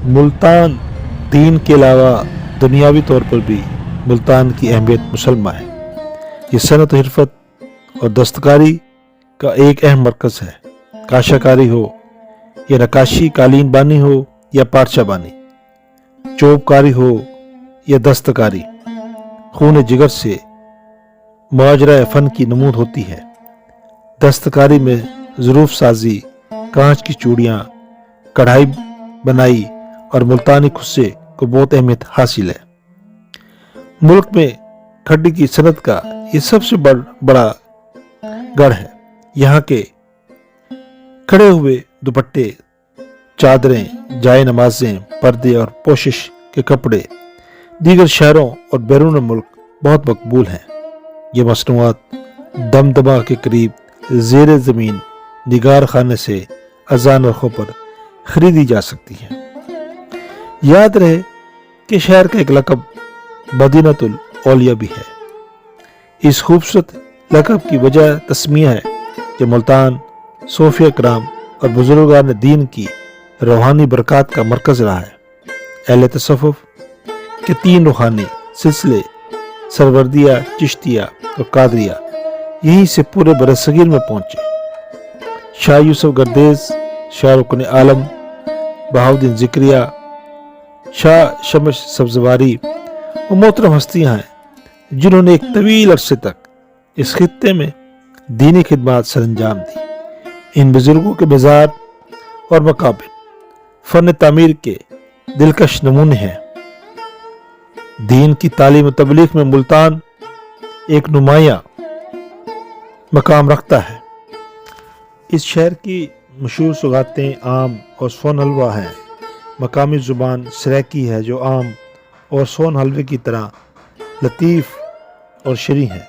मुल्तान दीन के अलावा दुनियावी तौर पर भी मुल्तान की अहमियत मुसल्मा है। ये सनत हिरफत और दस्तकारी का एक अहम मरकज़ है। काशाकारी हो या नक्काशी, कालीन बानी हो या पारचा बानी, चोबकारी हो या दस्तकारी, खून जिगर से मुआजरा फ़न की नमूद होती है। दस्तकारी में ज़रूफ साजी, कांच की चूड़ियाँ, कढ़ाई बनाई और मुल्तानी खुस्से को बहुत अहमियत हासिल है। मुल्क में खड्डी की सनत का ये सबसे बड़ा गढ़ है। यहाँ के खड़े हुए दुपट्टे, चादरें, जाए नमाजें, पर्दे और पोशिश के कपड़े दीगर शहरों और बैरून मुल्क बहुत मकबूल हैं। ये मसनूआत दमदमा के करीब ज़ेर ज़मीन निगार खाने से अजान रखों पर खरीदी जा सकती हैं। याद रहे कि शहर का एक लक़ब मदीनतुल औलिया भी है। इस खूबसूरत लक़ब की वजह तस्मिया है कि मुल्तान सूफिया कराम और बुजुर्गान दीन की रूहानी बरक़ात का मरकज़ रहा है। अहले तसव्वुफ़ के 3 रूहानी सिलसिले सरवर्दिया, चिश्तिया और कादरिया यहीं से पूरे बरसगीर में पहुंचे। शाह यूसुफ गर्देज, शाह रुकन आलम, बहाउद्दीन ज़िक्रिया, शाह शमस सब्ज़वारी वो मोहतरम हस्तियाँ हैं जिन्होंने एक तवील अरसे तक इस खित्ते में दीनी खिदमत सरअंजाम दी। इन बुजुर्गों के मज़ार और मकाबिर फ़न तामीर के दिलकश नमूने हैं। दीन की तालीम और तबलीग में मुल्तान एक नुमाया मकाम रखता है। इस शहर की मशहूर सौगातें आम और सोन हलवा हैं। मकामी ज़ुबान सराइकी है जो आम और सोन हलवे की तरह लतीफ़ और शरी है।